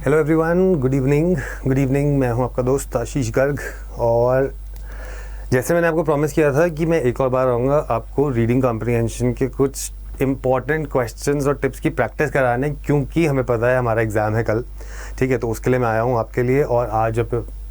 Hello everyone, good evening. मैं हूं आपका दोस्त आशीष गर्ग और जैसे मैंने आपको प्रॉमिस किया था कि मैं एक और बार आऊँगा आपको रीडिंग कॉम्प्रिहेंशन के कुछ इंपॉर्टेंट क्वेश्चंस और टिप्स की प्रैक्टिस कराने, क्योंकि हमें पता है हमारा एग्ज़ाम है कल। ठीक है, तो उसके लिए मैं आया हूँ आपके लिए और आज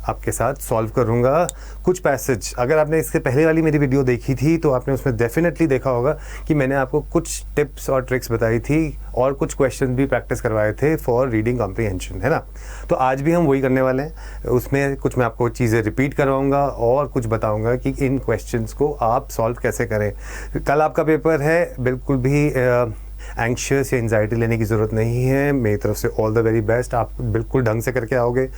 आपके साथ सॉल्व करूँगा कुछ पैसेज। अगर आपने इससे पहले वाली मेरी वीडियो देखी थी तो आपने उसमें डेफिनेटली देखा होगा कि मैंने आपको कुछ टिप्स और ट्रिक्स बताई थी और कुछ क्वेश्चन भी प्रैक्टिस करवाए थे फॉर रीडिंग कॉम्प्रिहेंशन, है ना। तो आज भी हम वही करने वाले हैं। उसमें कुछ मैं आपको चीज़ें रिपीट करवाऊँगा और कुछ बताऊँगा कि इन क्वेश्चंस को आप सॉल्व कैसे करें। कल आपका पेपर है, बिल्कुल भी एंग्शियस या एंजाइटी लेने की ज़रूरत नहीं है। मेरी तरफ से ऑल द वेरी बेस्ट। आप बिल्कुल ढंग से करके आओगे।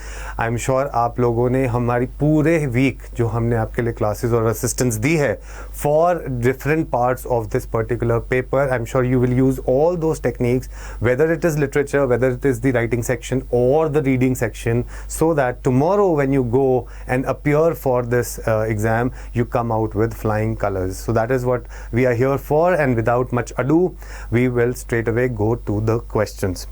आई एम श्योर आप लोगों ने हमारी पूरे वीक जो हमने आपके लिए क्लासेस और असिस्टेंस दी है for different parts of this particular paper, I am sure you will use all those techniques, whether it is literature, whether it is the writing section और the reading section, so that tomorrow when you go and appear for this exam you come out with flying colors. So that is what we are here for, and without much ado we will straight away go to the questions.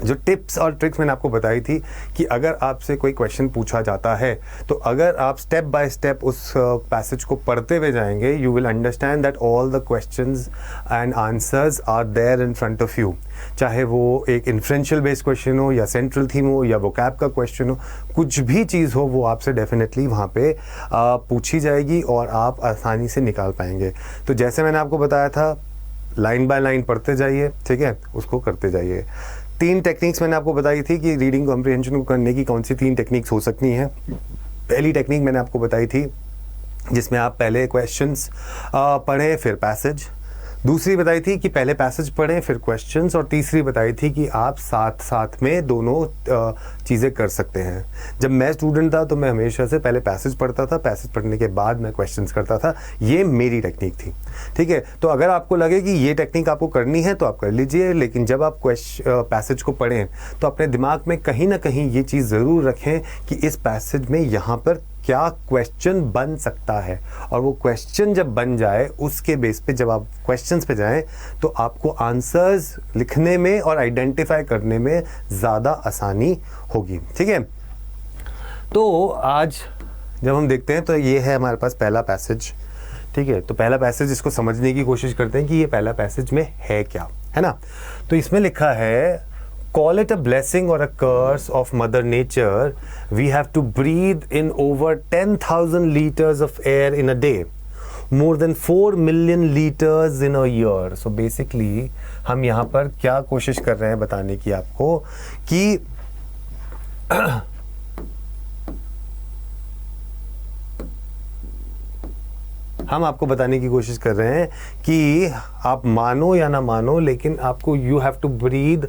जो tips और tricks मैंने आपको बताई थी कि अगर आपसे कोई क्वेश्चन पूछा जाता है तो अगर आप स्टेप बाय स्टेप उस पैसेज को पढ़ते हुए जाएंगे, you will understand that all the questions and answers are there in front of you. चाहे वो एक इन्फ्रेंशियल बेस्ड क्वेश्चन हो या सेंट्रल थीम हो या वोकैब का क्वेश्चन हो, कुछ भी चीज़ हो वो आपसे डेफिनेटली वहाँ पे पूछी जाएगी और आप आसानी से निकाल पाएंगे। तो जैसे मैंने आपको बताया था, लाइन बाय लाइन पढ़ते जाइए, ठीक है, उसको करते जाइए। 3 टेक्निक्स मैंने आपको बताई थी कि रीडिंग कॉम्प्रिहेंशन को करने की कौन सी 3 टेक्निक्स हो सकती हैं। पहली टेक्निक मैंने आपको बताई थी जिसमें आप पहले क्वेश्चंस पढ़ें फिर पैसेज। दूसरी बताई थी कि पहले पैसेज पढ़ें फिर क्वेश्चंस, और तीसरी बताई थी कि आप साथ साथ में दोनों चीज़ें कर सकते हैं। जब मैं स्टूडेंट था तो मैं हमेशा से पहले पैसेज पढ़ता था, पैसेज पढ़ने के बाद मैं क्वेश्चंस करता था। ये मेरी टेक्निक थी, ठीक है। तो अगर आपको लगे कि ये टेक्निक आपको करनी है तो आप कर लीजिए, लेकिन जब आप पैसेज को पढ़ें तो अपने दिमाग में कहीं ना कहीं ये चीज़ ज़रूर रखें कि इस पैसेज में यहाँ पर क्या क्वेश्चन बन सकता है, और वो क्वेश्चन जब बन जाए उसके बेस पे जब आप क्वेश्चंस पे जाएं तो आपको आंसर्स लिखने में और आइडेंटिफाई करने में ज़्यादा आसानी होगी, ठीक है। तो आज जब हम देखते हैं तो ये है हमारे पास पहला पैसेज, ठीक है। तो पहला पैसेज इसको समझने की कोशिश करते हैं कि ये पहला पैसेज में है क्या, है ना। तो इसमें लिखा है, call it a blessing or a curse of Mother Nature, we have to breathe in over 10,000 liters of air in a day, more than 4 million liters in a year. So basically हम यहाँ पर क्या कोशिश कर रहे हैं बताने की आपको कि हम आपको बताने की कोशिश कर रहे हैं कि आप मानो या ना मानो, लेकिन आपको you have to breathe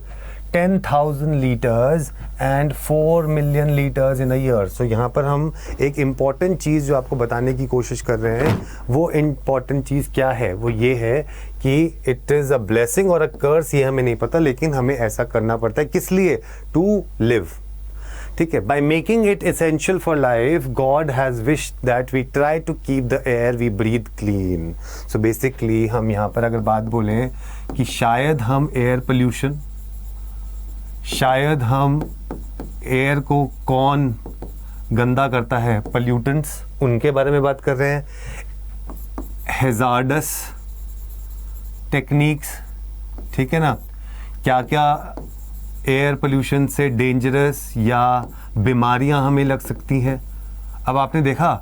10,000 litres and 4 million litres in a year. So यहाँ पर हम एक इम्पॉर्टेंट चीज़ जो आपको बताने की कोशिश कर रहे हैं, वो इम्पॉर्टेंट चीज़ क्या है, वो ये है कि इट इज़ अ ब्लेसिंग और अ कर्स, ये हमें नहीं पता, लेकिन हमें ऐसा करना पड़ता है। किस लिए? टू लिव, ठीक है। By making it essential for life, God has wished that we try to keep the air we breathe clean. So basically हम यहाँ पर अगर बात बोलें कि शायद हम एयर पोल्यूशन, शायद हम एयर को कौन गंदा करता है, पोल्यूटेंट्स, उनके बारे में बात कर रहे हैं। हैजार्डस टेक्निक्स, ठीक है ना, क्या क्या एयर पोल्यूशन से डेंजरस या बीमारियां हमें लग सकती हैं। अब आपने देखा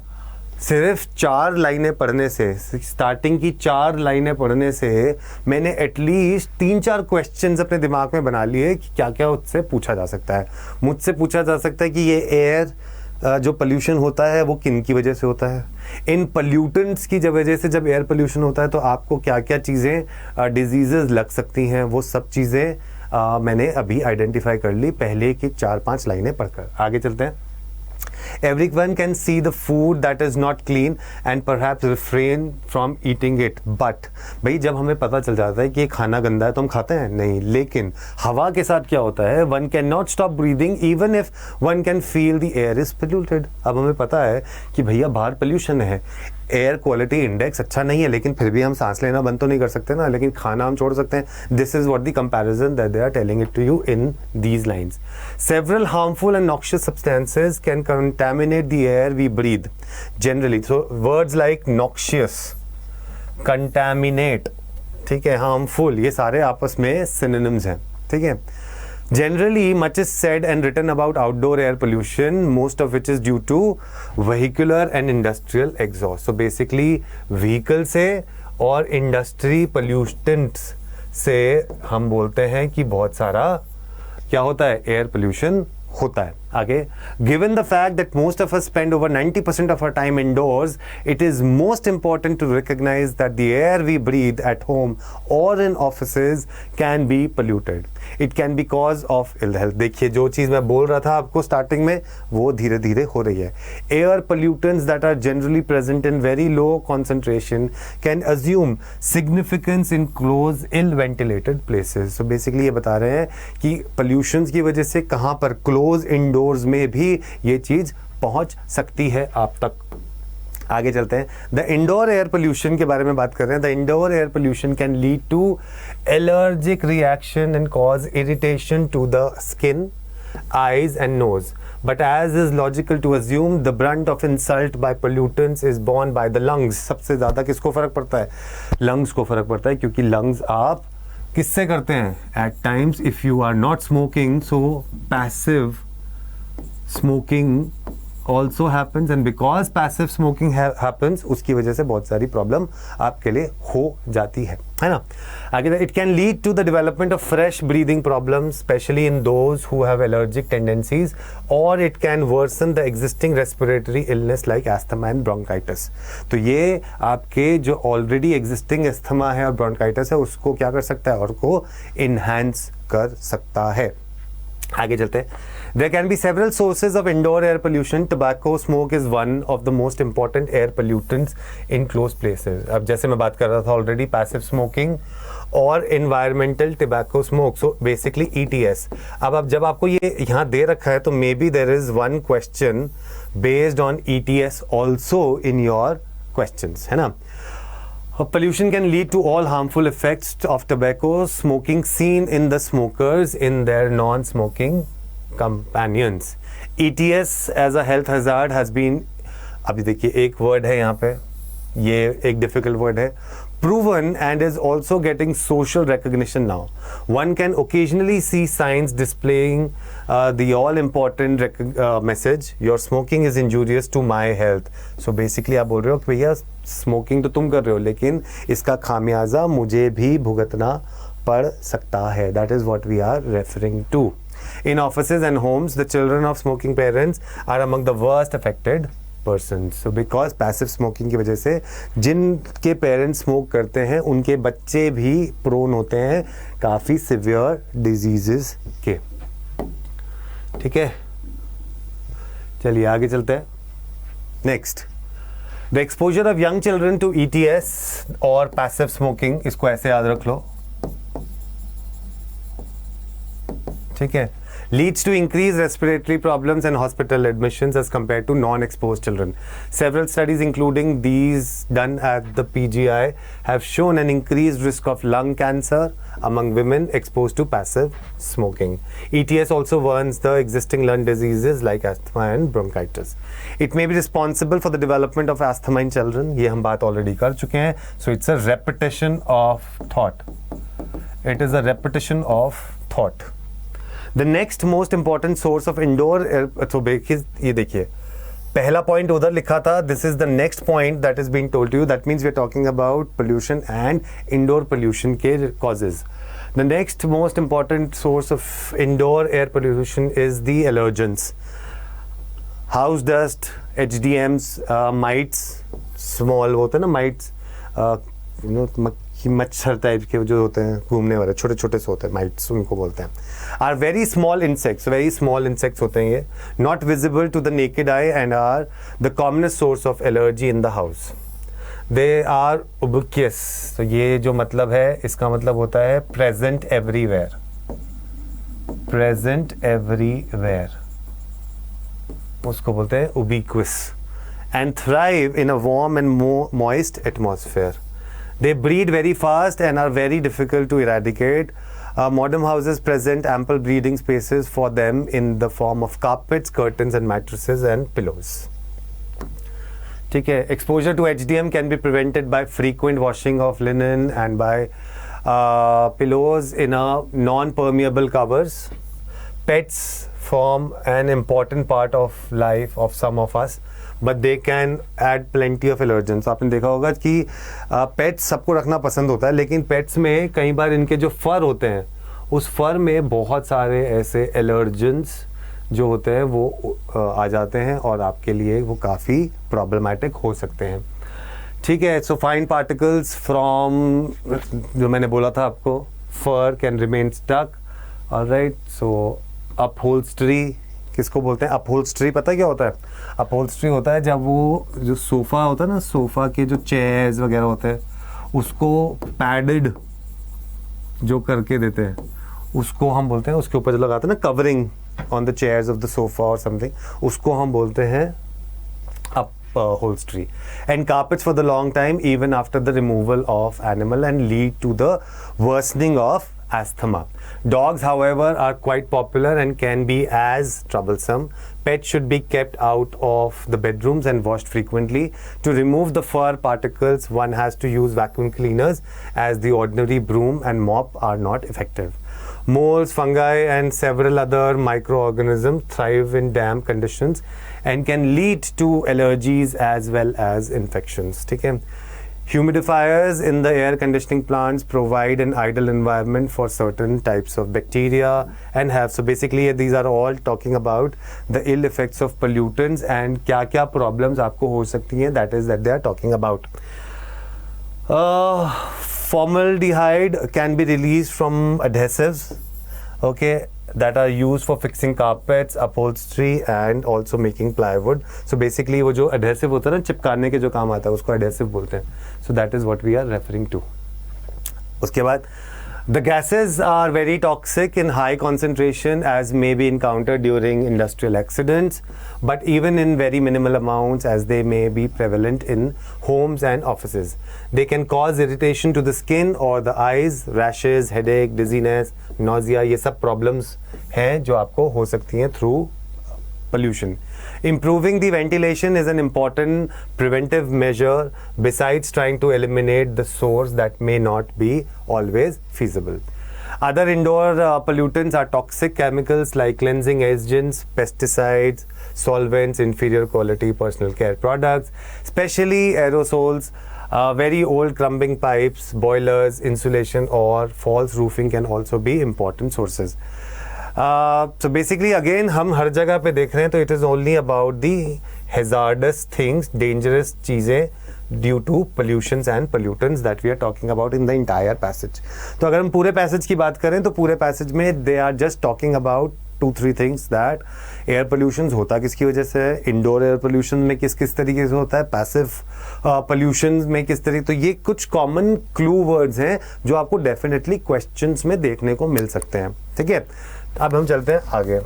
सिर्फ 4 लाइनें पढ़ने से, स्टार्टिंग की 4 लाइनें पढ़ने से मैंने एटलीस्ट 3-4 क्वेश्चंस अपने दिमाग में बना लिए कि क्या क्या उससे पूछा जा सकता है। मुझसे पूछा जा सकता है कि ये एयर जो पोल्यूशन होता है वो किन की वजह से होता है, इन पोल्यूटेंट्स की वजह से जब एयर पोल्यूशन होता है तो आपको क्या क्या चीज़ें डिजीज़ेस लग सकती हैं, वो सब चीज़ें मैंने अभी आइडेंटिफाई कर ली पहले की 4-5 लाइनें पढ़कर। आगे चलते हैं। Everyone can see the food that is not clean and perhaps refrain from eating it. But भाई जब हमें पता चल जाता है कि ये खाना गंदा है तो हम खाते हैं नहीं, लेकिन हवा के साथ क्या होता है, one cannot stop breathing even if one can feel the air is polluted. अब हमें पता है कि भैया बाहर पोल्यूशन है, एयर क्वालिटी इंडेक्स अच्छा नहीं है, लेकिन फिर भी हम सांस लेना बंद तो नहीं कर सकते ना, लेकिन खाना हम छोड़ सकते हैं. This is what the comparison that they are telling it to you in these lines. Several harmful and noxious substances can contaminate the air we breathe generally. So words like noxious, contaminate, ठीक है, harmful, ये सारे आपस में synonyms हैं. ठीक है. Generally, much is said and written about outdoor air pollution, most of which is due to vehicular and industrial exhaust. So basically, vehicle से और industry pollutants से हम बोलते हैं कि बहुत सारा क्या होता है, air pollution होता है. आगे, given the fact that most of us spend over 90% of our time indoors, it is most important to recognize that the air we breathe at home or in offices can be polluted. It can be cause of ill health. देखिए, जो चीज़ मैं बोल रहा था आपको starting में, वो धीरे धीरे हो रही है. Air pollutants that are generally present in very low concentration can assume significance in close, ill ventilated places. So basically ये बता रहे हैं कि pollutions की वजह से कहाँ पर close indoors में भी ये चीज पहुंच सकती है आप तक. आगे चलते हैं. द इंडोर एयर पोल्यूशन के बारे में बात कर रहे हैं. The indoor air pollution can lead to allergic reaction and cause irritation to the skin, eyes and nose. But as is logical to assume, the brunt of insult by pollutants is borne by the lungs. सबसे ज़्यादा किसको फ़र्क पड़ता है? lungs को फ़र्क पड़ता है, क्योंकि lungs आप किससे करते हैं? At times if you are not smoking, so passive smoking also happens, and because passive smoking happens, उसकी वजह से बहुत सारी प्रॉब्लम आपके लिए हो जाती है ना. आगे, it can lead to the development of fresh breathing problems, especially in those who have allergic tendencies, or it can worsen the existing respiratory illness like asthma and bronchitis. तो ये आपके जो already existing asthma है और bronchitis है, उसको क्या कर सकता है, और को enhance कर सकता है. आगे चलते हैं. There can be several sources of indoor air pollution. Tobacco smoke is one of the most important air pollutants in closed places. अब जैसे मैं बात कर रहा था already, passive smoking और environmental tobacco smoke. So basically ETS. अब जब आपको ये यहाँ दे रखा है, तो maybe there is one question based on ETS also in your questions, है ना. Pollution can lead to all harmful effects of tobacco smoking seen in the smokers in their non-smoking companions. ETS as a health hazard has been, अभी देखिए एक word है यहाँ पे, ये एक डिफिकल्ट वर्ड है, proven and is also getting social recognition now. One can occasionally see signs displaying the all-important message, your smoking is injurious to my health. So basically आप बोल रहे हो कि भैया स्मोकिंग तो तुम कर रहे हो, लेकिन इसका खामियाजा मुझे भी भुगतना पड़ सकता है. That is what we are referring to. In offices and homes, the children of smoking parents are among the worst affected persons. So because passive smoking की वजह से जिनके पेरेंट्स स्मोक करते हैं, उनके बच्चे भी प्रोन होते हैं काफ़ी सिवियर डिजीजेस के. ठीक है, चलिए आगे चलते हैं. Next, the exposure of young children to ETS और पैसिव स्मोकिंग, इसको ऐसे याद रख लो. ठीक है, leads to increased respiratory problems and hospital admissions as compared to non-exposed children. Several studies, including these done at the PGI, have shown an increased risk of lung cancer among women exposed to passive smoking. ETS also warns the existing lung diseases like asthma and bronchitis. It may be responsible for the development of asthma in children. ये हम बात already कर चुके हैं. So it's a repetition of thought. It is a repetition of thought. The next most important source of indoor air, so ये देखिए, पहला point उधर लिखा था, this is the next point that is being told to you. That means we are talking about pollution and indoor pollution के causes. The next most important source of indoor air pollution is the allergens. House dust, HDMs, mites, small होते हैं ना mites, मच्छर type के जो होते हैं घूमने वाले छोटे छोटे से होते हैं, माइट्स उनको बोलते हैं. आर वेरी स्मॉल इंसेक्ट्स होते हैं ये, not visible to the naked eye and are the commonest source of allergy in the house. They are ubiquitous. तो ये जो मतलब है, इसका मतलब होता है प्रेजेंट एवरीवेयर. प्रेजेंट एवरीवेयर उसको बोलते हैं उबिक्वियस. and thrive in a warm and moist atmosphere. They breed very fast and are very difficult to eradicate. Modern houses present ample breeding spaces for them in the form of carpets, curtains and mattresses and pillows. ठीक है. Exposure to HDM can be prevented by frequent washing of linen and by pillows in a non-permeable covers. Pets form an important part of life of some of us, but they can add plenty of allergens. आपने देखा होगा कि pets सबको रखना पसंद होता है, लेकिन पेट्स में कई बार इनके जो फर होते हैं उस फर में बहुत सारे ऐसे एलर्जेंस जो होते हैं वो आ जाते हैं और आपके लिए वो काफ़ी प्रॉब्लमेटिक हो सकते हैं. ठीक है. सो फाइन पार्टिकल्स फ्रॉम, जो मैंने बोला था आपको, fur can remain stuck. Alright. So upholstery किसको बोलते हैं? अपहोल्स्ट्री पता है क्या होता है? अपहोल्स्ट्री होता है जब वो जो सोफ़ा होता है ना, सोफ़ा के जो चेयर्स वगैरह होते हैं उसको पैडेड जो करके देते हैं उसको हम बोलते हैं, उसके ऊपर जो लगाते हैं ना covering on the chairs of the sofa और समथिंग, उसको हम बोलते हैं upholstery. And carpets for the long time even after the removal of animal and lead to the worsening of asthma. Dogs, however, are quite popular and can be as troublesome. Pets should be kept out of the bedrooms and washed frequently. To remove the fur particles, one has to use vacuum cleaners, as the ordinary broom and mop are not effective. Moles, fungi and several other microorganisms thrive in damp conditions and can lead to allergies as well as infections. ठीक है. Humidifiers in the air conditioning plants provide an ideal environment for certain types of bacteria and have, so basically these are all talking about the ill effects of pollutants and क्या problems आपको हो सकती हैं, that is that they are talking about. Formaldehyde can be released from adhesives, okay, that are used for fixing carpets, upholstery and also making plywood. So basically वो जो adhesive होता है ना, चिपकाने के जो काम आता है उसको adhesive बोलते हैं. So that is what we are referring to. उसके बाद the gases are very toxic in high concentration as may be encountered during industrial accidents, but even in very minimal amounts as they may be prevalent in homes and offices. They can cause irritation to the skin or the eyes, rashes, headache, dizziness, nausea. ये सब problems हैं जो आपको हो सकती हैं through pollution. Improving the ventilation is an important preventive measure besides trying to eliminate the source that may not be always feasible. Other indoor pollutants are toxic chemicals like cleansing agents, pesticides, solvents, inferior quality personal care products, especially aerosols, very old crumbling pipes, boilers, insulation or false roofing can also be important sources. So basically again हम हर जगह पे देख रहे हैं तो it is only about the hazardous things, dangerous चीज़ें due to pollutions and pollutants that we are talking about in the entire passage. तो अगर हम पूरे passage की बात करें तो पूरे passage में they are just talking about 2-3 things that air pollution होता किसकी वजह से है, indoor air pollution में किस तरीके से होता है, passive pollution में किस तरीके, तो ये कुछ common clue words हैं जो आपको definitely questions में देखने को मिल सकते हैं. ठीक है. अब हम चलते हैं आगे.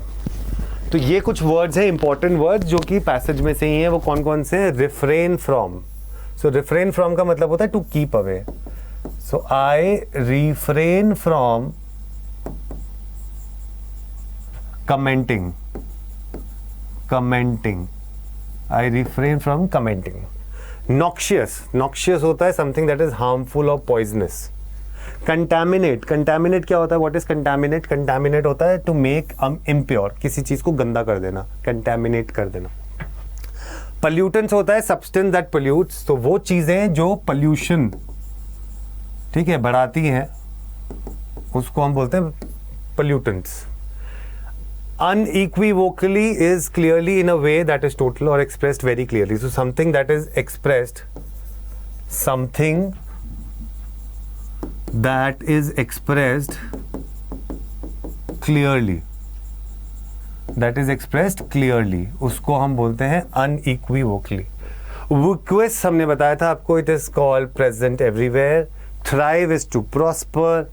तो ये कुछ वर्ड्स हैं, इंपॉर्टेंट वर्ड्स जो कि पैसेज में से ही हैं. वो कौन कौन से हैं? Refrain from. So refrain from का मतलब होता है to keep away. So I refrain from commenting. I refrain from commenting. Noxious होता है समथिंग दैट इज हार्मफुल और पॉइजनस. कंटामिनेट क्या होता है? What is contaminate? कंटामिनेट होता है टू मेक इम्प्योर, किसी चीज को गंदा कर देना, कंटामिनेट कर देना. पॉल्यूटेंट्स होता है सब्सटेंस दैट पॉल्यूट्स, तो वो चीजें जो पॉल्यूशन, ठीक है, बढ़ाती हैं उसको हम बोलते हैं pollutants. Unequivocally is clearly in a way that is total or expressed very clearly. So something that is expressed, something that is expressed clearly, उसको हम बोलते हैं unequivocally. Ubiquitous हमने बताया था आपको, it is called present everywhere. Thrive is to prosper.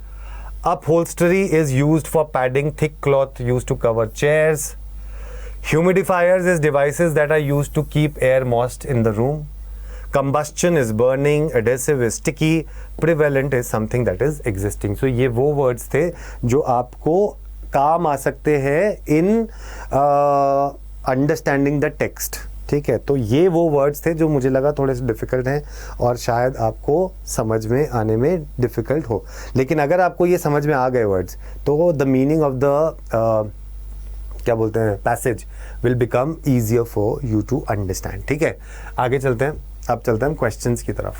Upholstery is used for padding thick cloth used to cover chairs. Humidifiers is devices that are used to keep air moist in the room. Combustion is burning, adhesive is sticky, prevalent is something that is existing. So ये वो words थे जो आपको काम आ सकते हैं in understanding the text. ठीक है, तो ये वो वर्ड्स थे जो मुझे लगा थोड़े से डिफ़िकल्ट हैं और शायद आपको समझ में आने में डिफ़िकल्ट हो, लेकिन अगर आपको ये समझ में आ गए वर्ड्स तो द मीनिंग ऑफ द क्या बोलते हैं passage will become easier for you to understand. ठीक है, आगे चलते हैं. अब चलते हैं क्वेश्चंस की तरफ.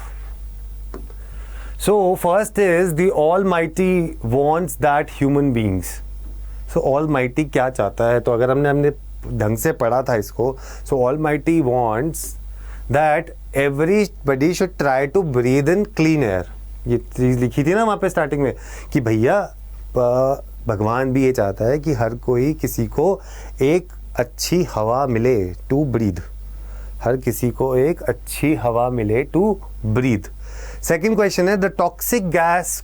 So first is the almighty wants that human beings. So almighty क्या चाहता है? तो अगर हमने ढंग से पढ़ा था इसको, so almighty wants that everybody should try to breathe in clean air. ये चीज़ लिखी थी ना वहाँ पे स्टार्टिंग में कि भैया भगवान भी ये चाहता है कि हर कोई किसी को एक अच्छी हवा मिले टू ब्रीद. हर किसी को एक अच्छी हवा मिले टू ब्रीद. सेकेंड क्वेश्चन है द टॉक्सिक गैस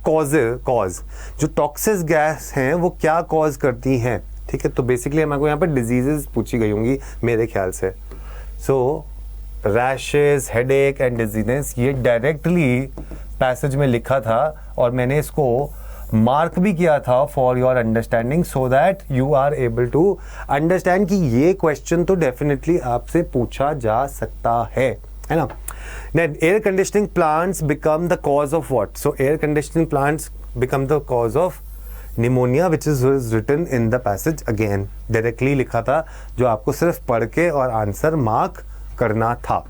कॉज. जो टॉक्सिक गैस हैं वो क्या कॉज करती हैं? ठीक है, तो बेसिकली हमारे यहाँ पर डिजीजेस पूछी गई होंगी मेरे ख्याल से. सो रैशेस, हेडेक एंड डिजीनेस ये डायरेक्टली पैसेज में लिखा था और मैंने इसको मार्क भी किया था for your understanding so that you are able to understand कि ये क्वेश्चन तो डेफिनेटली आपसे पूछा जा सकता है ना. Then air conditioning plants become the cause of what? So air conditioning plants become the cause of pneumonia, which is written in the passage again. Directly लिखा था जो आपको सिर्फ पढ़ के और आंसर मार्क करना था.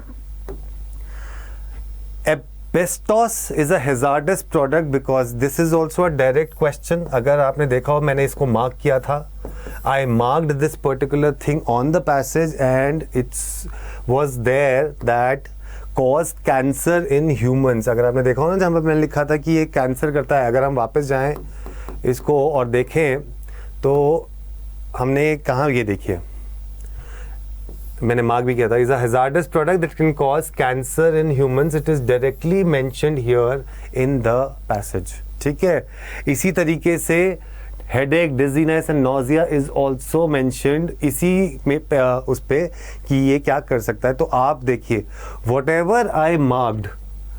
Asbestos is a hazardous product because this is also a direct question. अगर आपने देखा हो मैंने इसको मार्क किया था. I marked this particular thing on the passage and it was there that cause cancer in humans. अगर आपने देखा हो ना जहाँ पर मैंने लिखा था कि ये कैंसर करता है, अगर हम वापस जाएं इसको और देखें तो हमने कहाँ ये देखिए मैंने मार्क भी किया था. Is a hazards product that can cause cancer in humans. It is directly mentioned here in the passage. ठीक है, इसी तरीके से headache, dizziness and nausea is also mentioned इसी में उस पे कि ये क्या कर सकता है. तो आप देखिए what ever I marked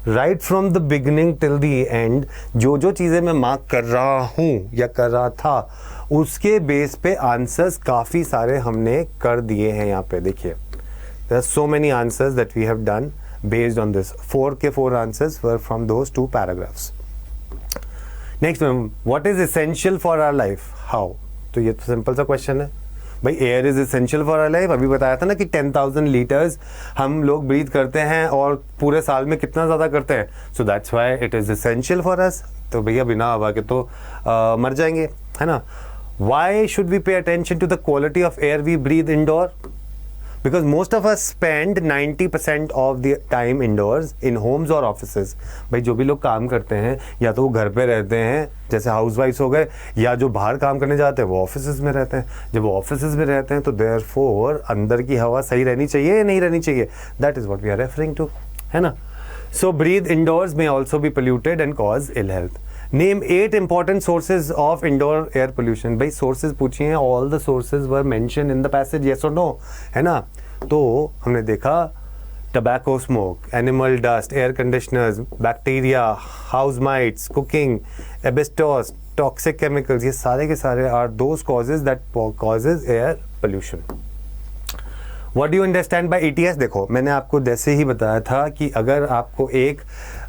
right from the beginning till the end, जो जो चीज़ें मैं मार्क कर रहा हूँ या कर रहा था उसके बेस पे आंसर्स काफ़ी सारे हमने कर दिए हैं. यहाँ पे देखिए there are so many answers that we have done based on this. 4 answers were from those 2 paragraphs. Next ma'am, what is essential for our life? How? तो ये तो सिंपल सा क्वेश्चन है भाई. Air is essential for our life. अभी बताया था ना कि 10,000 लीटर्स हम लोग ब्रीथ करते हैं और पूरे साल में कितना ज़्यादा करते हैं. So that's why it is essential for us. तो भैया बिना हवा के तो मर जाएंगे, है ना. Why should we pay attention to the quality of air we breathe indoor? Because most of us spend 90% of the time indoors in homes or offices. भाई जो भी लोग काम करते हैं या तो वो घर पे रहते हैं जैसे हाउसवाइफ्स हो गए, या जो बाहर काम करने जाते हैं वो ऑफिसेज में रहते हैं. जब वो ऑफिसेज में रहते हैं तो देयरफॉर अंदर की हवा सही रहनी चाहिए या नहीं रहनी चाहिए. That is what we are referring to, है ना. So breathe indoors may also be polluted and cause ill health. Name 8 important sources of indoor air pollution. भाई sources पूछी हैं, all the sources were mentioned in the passage, yes or no, है ना. तो हमने देखा tobacco smoke, animal dust, air conditioners, bacteria, house mites, cooking, asbestos, toxic chemicals, ये सारे के सारे are those causes that causes air pollution. What do you understand by ETS? देखो मैंने आपको जैसे ही बताया था कि अगर आपको एक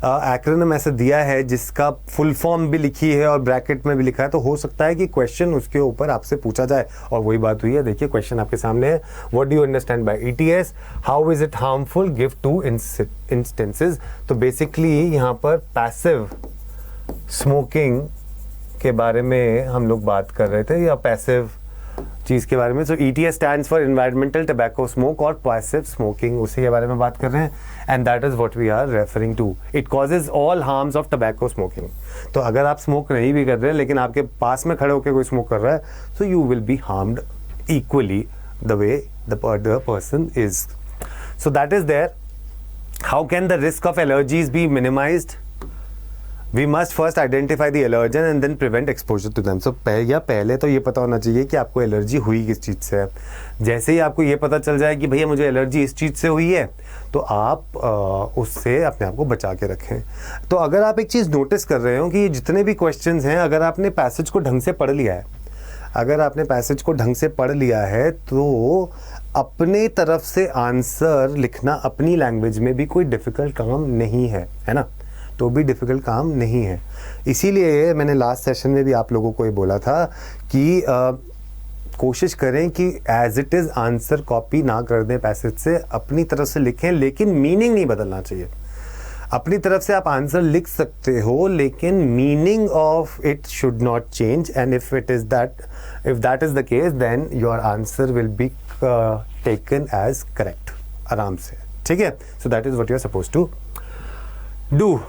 एक्रोनिम ऐसा दिया है जिसका फुल फॉर्म भी लिखी है और ब्रैकेट में भी लिखा है तो हो सकता है कि क्वेश्चन उसके ऊपर आपसे पूछा जाए. और वही बात हुई है. देखिए क्वेश्चन आपके सामने है. What do you understand by ETS? How is it harmful? Give 2 instances. तो बेसिकली यहाँ पर पैसिव स्मोकिंग के बारे में हम लोग बात कर रहे थे या पैसिव चीज़ के बारे में. So ETS stands for environmental tobacco smoke और पैसिव स्मोकिंग, उसी के बारे में बात कर रहे हैं. And that is what we are referring to. It causes all harms of tobacco smoking. तो अगर आप स्मोक नहीं भी कर रहे हैं लेकिन आपके पास में खड़े होकर कोई स्मोक कर रहा है so you will be harmed equally the way the person is. So that is there. How can the risk of allergies be minimized? We must first identify the allergen and then prevent exposure to them. So पहले तो ये पता होना चाहिए कि आपको allergy हुई किस चीज़ से है। जैसे ही आपको ये पता चल जाए कि भैया मुझे एलर्जी इस चीज़ से हुई है, तो आप उससे अपने आप को बचा के रखें। तो अगर आप एक चीज़ नोटिस कर रहे हो कि ये जितने भी क्वेश्चंस हैं, अगर आपने पैसेज को ढंग से पढ़ लिया है, तो अपने तरफ से आंसर लिखना अपनी लैंग्वेज में भी कोई डिफ़िकल्ट काम नहीं है, है ना? तो भी डिफ़िकल्ट काम नहीं है। इसीलिए मैंने लास्ट सेशन में भी आप लोगों को ये बोला था कि कोशिश करें कि as it is answer copy ना कर दें पैसेज से, अपनी तरफ से लिखें, लेकिन मीनिंग नहीं बदलना चाहिए। अपनी तरफ से आप आंसर लिख सकते हो, लेकिन meaning of it should not change, and if that is the case, then your answer will be taken as correct, आराम से, ठीक है? So that is what you are suppose to do.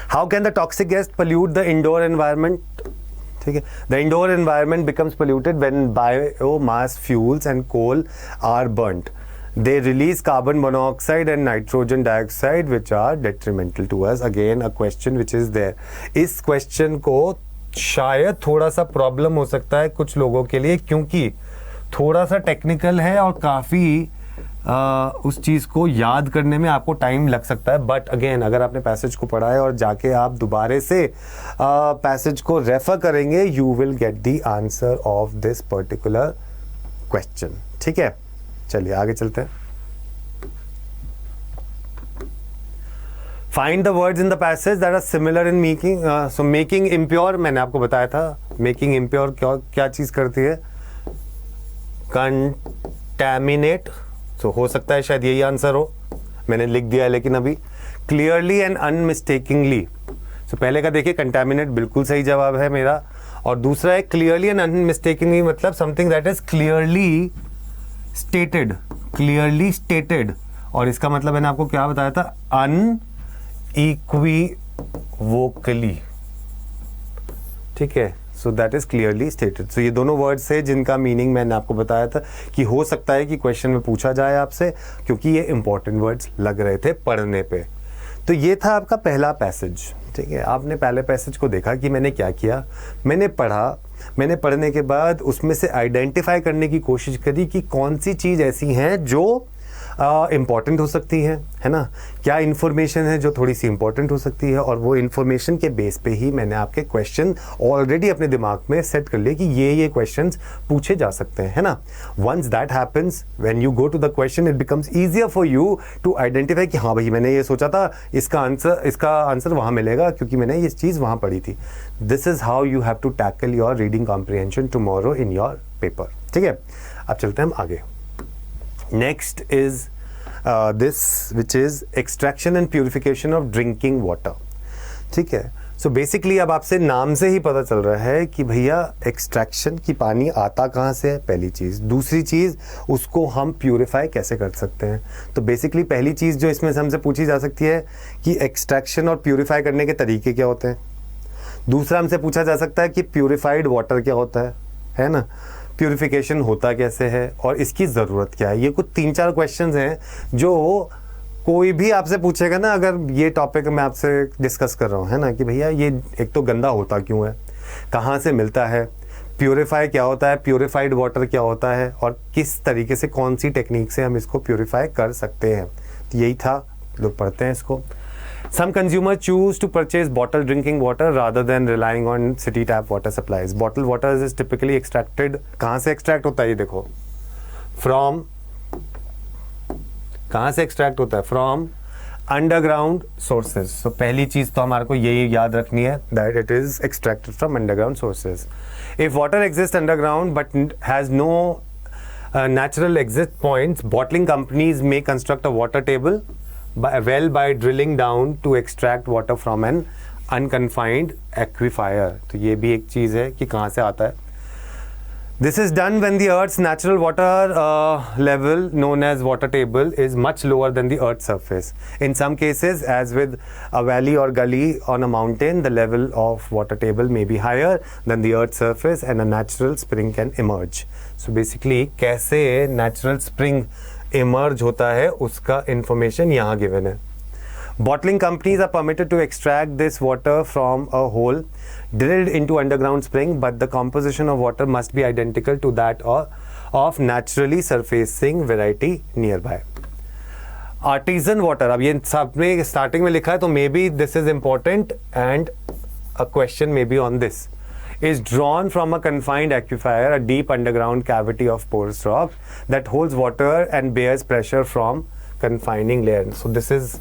How can the toxic gas pollute the indoor environment? ठीक है, the indoor environment becomes polluted when biomass fuels and coal are burnt. They release carbon monoxide and nitrogen dioxide which are detrimental to us. Again a question which is there. इस question को शायद थोड़ा सा problem हो सकता है कुछ लोगों के लिए, क्योंकि थोड़ा सा टेक्निकल है और काफ़ी उस चीज़ को याद करने में आपको टाइम लग सकता है। बट अगेन अगर आपने पैसेज को पढ़ा है और जाके आप दोबारा से पैसेज को रेफर करेंगे, you will get the answer of this particular question, ठीक है? चलिए आगे चलते हैं। Find the words in the passage that are similar in making. So making impure, मैंने आपको बताया था मेकिंग इम्प्योर क्या चीज़ करती है? कंटैमिनेट। सो हो सकता है शायद यही आंसर हो, मैंने लिख दिया है लेकिन अभी। Clearly and अनमिस्टेकिंगली। सो पहले का देखिए, कंटैमिनेट बिल्कुल सही जवाब है मेरा, और दूसरा है क्लियरली एंड अनमिस्टेकिंगली, मतलब something that is clearly stated, clearly stated. और इसका मतलब मैंने आपको क्या बताया था? अनइक्विवोकली, ठीक है? So that is clearly stated. So ये दोनों वर्ड्स है जिनका मीनिंग मैंने आपको बताया था कि हो सकता है कि क्वेश्चन में पूछा जाए आपसे, क्योंकि ये इंपॉर्टेंट वर्ड्स लग रहे थे पढ़ने पे। तो ये था आपका पहला पैसेज, ठीक है? आपने पहले पैसेज को देखा कि मैंने क्या किया, मैंने पढ़ा, मैंने पढ़ने के बाद उसमें से आइडेंटिफाई करने की कोशिश करी कि कौन सी चीज़ ऐसी हैं जो इम्पॉर्टेंट हो सकती है ना? क्या इन्फॉर्मेशन है जो थोड़ी सी इम्पॉर्टेंट हो सकती है, और वो इन्फॉर्मेशन के बेस पे ही मैंने आपके क्वेश्चन ऑलरेडी अपने दिमाग में सेट कर लिए कि ये क्वेश्चंस पूछे जा सकते हैं, है ना? Once that happens, when you go to the question, it becomes easier for you to identify कि हाँ भाई मैंने ये सोचा था, इसका आंसर वहाँ मिलेगा क्योंकि मैंने ये चीज़ वहाँ पढ़ी थी। This is how you have to tackle your reading comprehension tomorrow in your paper, ठीक है? अब चलते हैं हम आगे। Next is this, which is extraction and purification of drinking water, ठीक है? So basically अब आपसे नाम से ही पता चल रहा है कि भैया एक्सट्रैक्शन की पानी आता कहाँ से है, पहली चीज़। दूसरी चीज़, उसको हम प्यूरिफाई कैसे कर सकते हैं। तो बेसिकली पहली चीज़ जो इसमें से हमसे पूछी जा सकती है कि एक्सट्रैक्शन और प्यूरिफाई करने के तरीके क्या होते हैं। दूसरा हमसे पूछा जा सकता है कि प्यूरिफाइड वाटर क्या होता है ना? प्यूरिफिकेशन होता कैसे है और इसकी ज़रूरत क्या है। ये कुछ 3-4 क्वेश्चंस हैं जो कोई भी आपसे पूछेगा ना, अगर ये टॉपिक मैं आपसे डिस्कस कर रहा हूँ, है ना, कि भैया ये एक तो गंदा होता क्यों है, कहाँ से मिलता है, प्यूरिफाई क्या होता है, प्यूरिफाइड वाटर क्या होता है, और किस तरीके से, कौन सी टेक्निक से हम इसको प्यूरिफाई कर सकते हैं। तो यही था, लोग पढ़ते हैं इसको। Some consumers choose to purchase bottled drinking water rather than relying on city tap water supplies. Bottled water is typically extracted. कहाँ से extract होता है ये देखो? From, कहाँ से extract होता है? From underground sources. So पहली चीज़ तो हमारे को यही याद रखनी है that it is extracted from underground sources. If water exists underground but has no natural exit points, bottling companies may construct a water table by drilling down to extract water from an unconfined aquifer. तो ये भी एक चीज़ है कि कहाँ से आता है। This is done when the Earth's natural water level, known as water table, is much lower than the Earth's surface. In some cases, as with a valley or gully on a mountain, the level of water table may be higher than the Earth's surface, and a natural spring can emerge. So basically, कैसे natural spring emerge होता है उसका information यहाँ given है। Bottling companies are permitted to extract this water from a hole drilled into underground spring, but the composition of water must be identical to that of naturally surfacing variety nearby. Artisan water, अब ये सब में starting में लिखा है, तो may be this is important and a question may be on this, is drawn from a confined aquifer, a deep underground cavity of porous rock that holds water and bears pressure from confining layer. So this is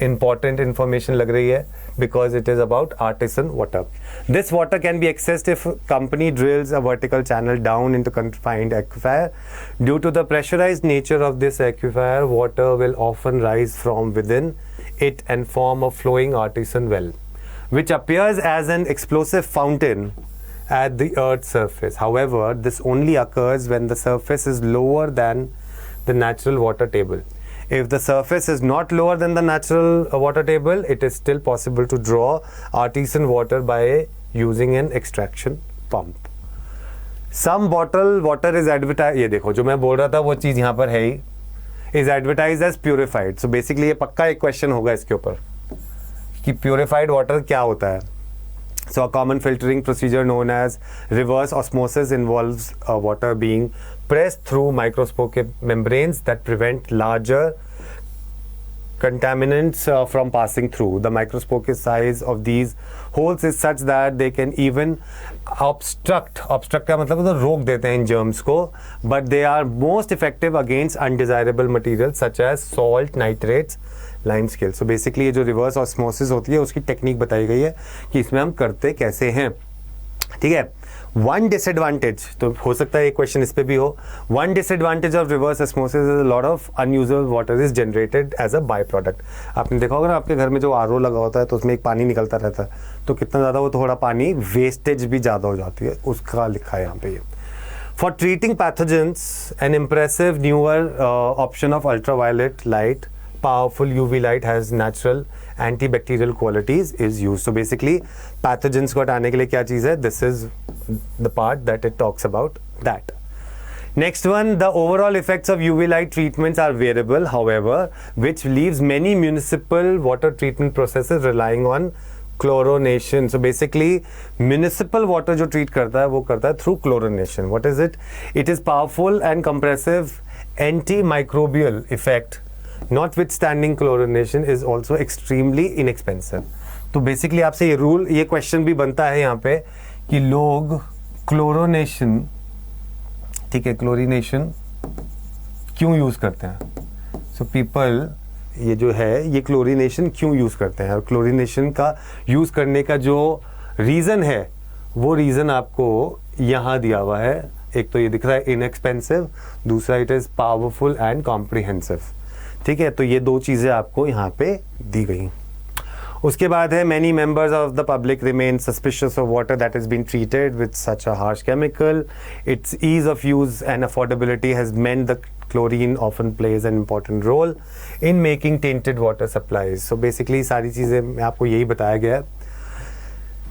important information lag rahi hai because it is about artisan water. This water can be accessed if company drills a vertical channel down into confined aquifer. Due to the pressurized nature of this aquifer, water will often rise from within it and form a flowing artisan well, which appears as an explosive fountain at the Earth's surface. However, this only occurs when the surface is lower than the natural water table. If the surface is not lower than the natural water table, it is still possible to draw artisan water by using an extraction pump. Some bottled water is advertised, ये देखो जो मैं बोल रहा था वो चीज़ यहाँ पर है ही, is advertised as purified. So basically ये पक्का एक क्वेश्चन होगा इसके ऊपर कि प्योरीफाइड वाटर क्या होता है. So a common filtering procedure known as reverse osmosis involves water being pressed through microscopic membranes that prevent larger contaminants from passing through. The microscopic size of these holes is such that they can even obstruct का मतलब तो रोक देते हैं इन germs को, but they are most effective against undesirable materials such as salt, nitrates, lime scale. So basically ये जो reverse osmosis होती है उसकी टेक्निक बताई गई है कि इसमें हम करते कैसे हैं. ठीक है. वन डिसएडवांटेज, तो हो सकता है एक क्वेश्चन इस पे भी हो. One disadvantage of reverse osmosis is a lot of unusual water is generated as a by product. आपने देखा होगा ना आपके घर में जो आरओ लगा होता है तो उसमें एक पानी निकलता रहता है, तो कितना ज़्यादा वो थोड़ा पानी वेस्टेज भी ज़्यादा हो जाती है, उसका लिखा है यहाँ पे ये. For treating pathogens, an impressive newer option of ultraviolet light, powerful UV light has natural antibacterial qualities is used. So basically pathogens को हटाने के लिए क्या चीज़ है? This is the part that it talks about that. Next one, the overall effects of UV light treatments are variable, however, which leaves many municipal water treatment processes relying on chlorination. So basically municipal water जो treat करता है वो करता है through chlorination. What is it? It is powerful and compressive antimicrobial effect. Notwithstanding chlorination is also extremely inexpensive. तो basically आपसे ये question भी बनता है यहाँ पे कि लोग क्लोरोनेशन, ठीक है, क्लोरीनेशन क्यों यूज करते हैं. सो पीपल ये जो है ये क्लोरीनेशन क्यों यूज करते हैं, और क्लोरीनेशन का यूज करने का जो रीजन है वो रीजन आपको यहाँ दिया हुआ है. एक तो ये दिख रहा है इनएक्सपेंसिव, दूसरा it is powerful and comprehensive. ठीक है, तो ये दो चीज़ें आपको यहाँ पे दी गई. उसके बाद है many members of the public remain suspicious of water that is been treated with such a harsh chemical. Its ease of use and affordability has meant the chlorine often plays an important role in making tainted water supplies. So basically सारी चीज़ें में आपको यही बताया गया है.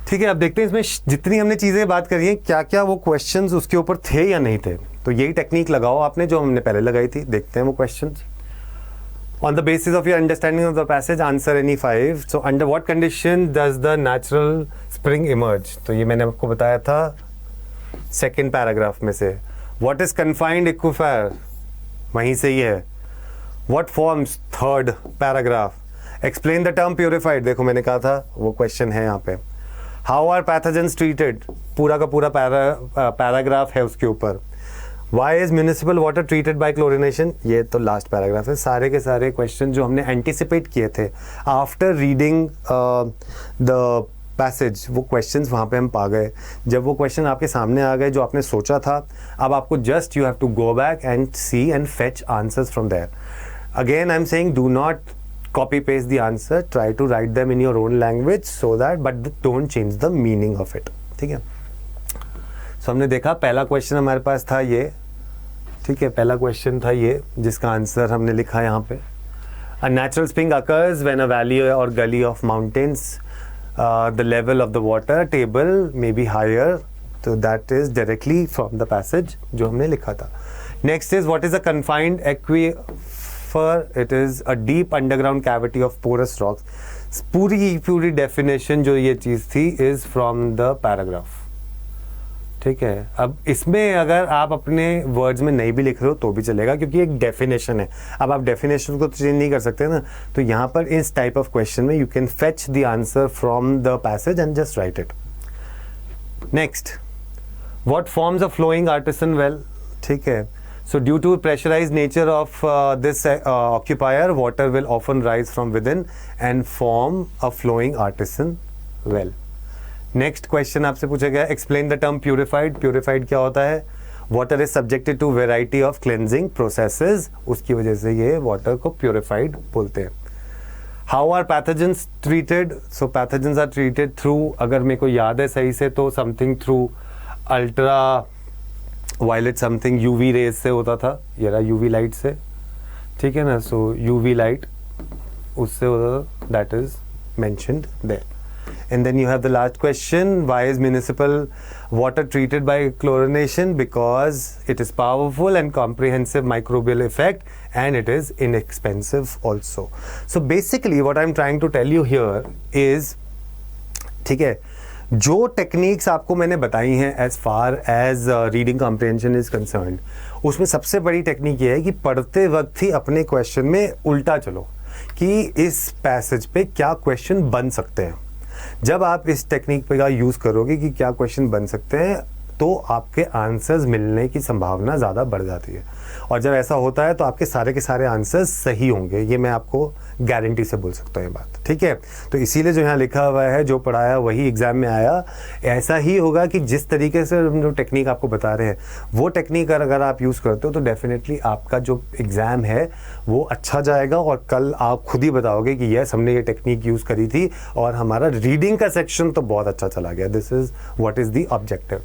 ठीक है, अब देखते हैं इसमें जितनी हमने चीज़ें बात करी हैं क्या क्या वो क्वेश्चंस उसके ऊपर थे या नहीं थे. तो यही टेक्निक लगाओ आपने जो हमने पहले लगाई थी. देखते हैं वो questions. On the basis of your understanding of the passage, answer any 5. So under what condition does the natural spring emerge? तो ये मैंने आपको बताया था सेकेंड पैराग्राफ में से. What is confined aquifer? वहीं से ही है. What forms? Third paragraph. Explain the term purified. देखो मैंने कहा था वो क्वेश्चन है यहाँ पे. How are pathogens treated? पूरा का पूरा पैराग्राफ है उसके ऊपर. Why is municipal water treated by chlorination? ये तो लास्ट पैराग्राफ है. सारे के सारे क्वेश्चन जो हमने एंटिसिपेट किए थे आफ्टर रीडिंग द पैसेज, वो क्वेश्चंस वहाँ पे हम पा गए. जब वो क्वेश्चन आपके सामने आ गए जो आपने सोचा था, अब आपको just you have to go back and see and fetch answers from there. Again I am saying do not copy paste the answer, try to write them in your own language so that, but don't change the meaning of it. ठीक है. So हमने देखा पहला question हमारे पास था ये. ठीक है, पहला क्वेश्चन था ये जिसका आंसर हमने लिखा यहाँ पे. A natural spring occurs when a valley or gully of mountains, the level of the water table may be higher. So that is directly from the passage जो हमने लिखा था. Next is what is a confined aquifer, it is a deep underground cavity of porous rocks. पूरी definition जो ये चीज़ थी is from the paragraph, ठीक है। अब इसमें अगर आप अपने वर्ड्स में नहीं भी लिख रहे हो तो भी चलेगा, क्योंकि एक डेफिनेशन है। अब आप डेफिनेशन को तो चेंज नहीं कर सकते ना, तो यहाँ पर इस टाइप ऑफ क्वेश्चन में you can fetch the answer from the passage and just write it. Next, what forms a flowing artesian well, ठीक है। So due to pressurized nature of this occupier, water will often rise from within and form a flowing artesian well. Next question आपसे पूछा गया, explain the term purified. Purified क्या होता है? Water is subjected to variety of cleansing processes. उसकी वजह से ये water को purified बोलते हैं. How are pathogens treated? So pathogens are treated through, अगर मेरे को याद है सही से, तो something through ultra violet something UV rays से होता था, ये रहा यूवी लाइट से, ठीक है ना। सो यूवी लाइट उससे होता था, that is mentioned there. And then you have the last question, why is municipal water treated by chlorination? Because it is powerful and comprehensive microbial effect and it is inexpensive also. So basically what I am trying to tell you here is, ठीक है, जो techniques आपको मैंने बताई हैं as far as reading comprehension is concerned, उसमें सबसे बड़ी टेक्निक ये है कि पढ़ते वक्त ही अपने क्वेश्चन में उल्टा चलो कि इस पैसेज पे क्या क्वेश्चन बन सकते हैं। जब आप इस टेक्निक पे का यूज़ करोगे कि क्या क्वेश्चन बन सकते हैं, तो आपके आंसर्स मिलने की संभावना ज़्यादा बढ़ जाती है। और जब ऐसा होता है तो आपके सारे के सारे आंसर्स सही होंगे, ये मैं आपको गारंटी से बोल सकता हूँ ये बात, ठीक है। तो इसीलिए जो यहाँ लिखा हुआ है, जो पढ़ाया वही एग्जाम में आया, ऐसा ही होगा कि जिस तरीके से हम जो टेक्निक आपको बता रहे हैं वो टेक्निक अगर आप यूज़ करते हो तो डेफिनेटली आपका जो एग्ज़ाम है वो अच्छा जाएगा। और कल आप खुद ही बताओगे कि यस, हमने ये टेक्निक यूज़ करी थी और हमारा रीडिंग का सेक्शन तो बहुत अच्छा चला गया। This is what is the objective,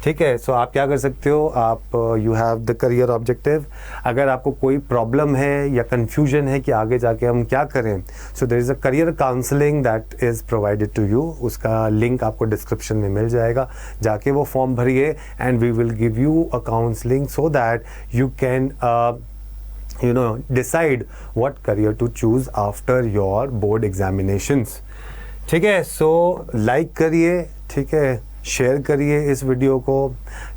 ठीक है। सो आप क्या कर सकते हो, आप you have the career objective. अगर आपको कोई प्रॉब्लम है या कन्फ्यूजन है कि आगे जाके हम क्या करें, so there is a career counselling that is provided to you. उसका लिंक आपको डिस्क्रिप्शन में मिल जाएगा, जाके वो फॉर्म भरिए and we will give you a counselling so that you can decide what career to choose after your board examinations, ठीक है। सो लाइक करिए, ठीक है, शेयर करिए इस वीडियो को,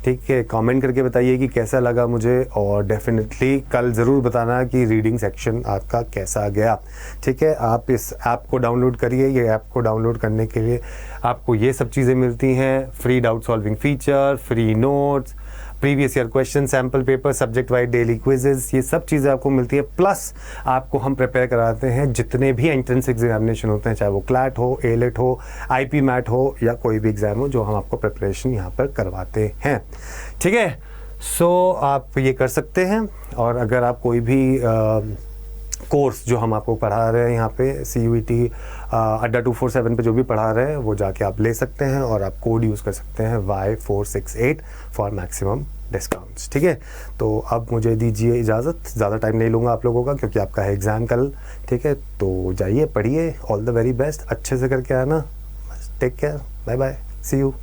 ठीक है, कमेंट करके बताइए कि कैसा लगा मुझे, और डेफिनेटली कल ज़रूर बताना कि रीडिंग सेक्शन आपका कैसा गया, ठीक है। आप इस ऐप को डाउनलोड करिए। ये ऐप को डाउनलोड करने के लिए आपको ये सब चीज़ें मिलती हैं, free doubt solving feature, free notes, previous year question, sample paper, subject wise daily quizzes, ये सब चीज़ें आपको मिलती है। प्लस आपको हम प्रिपेयर कराते हैं जितने भी एंट्रेंस एग्जामिनेशन होते हैं, चाहे वो क्लैट हो, एलेट हो, आईपी मैट हो या कोई भी एग्ज़ाम हो, जो हम आपको प्रिपरेशन यहाँ पर करवाते हैं, ठीक है। सो आप ये कर सकते हैं। और अगर आप कोई भी कोर्स जो हम आपको पढ़ा रहे हैं यहाँ पे CUET अड्डा 247 पे जो भी पढ़ा रहे हैं वो जाके आप ले सकते हैं, और आप कोड यूज़ कर सकते हैं Y468 फॉर मैक्सिमम डिस्काउंट्स, ठीक है। तो अब मुझे दीजिए इजाज़त, ज़्यादा टाइम नहीं लूँगा आप लोगों का क्योंकि आपका है एग्ज़ाम कल, ठीक है। तो जाइए, पढ़िए, ऑल द वेरी बेस्ट, अच्छे से करके आना, take care, bye bye, see you.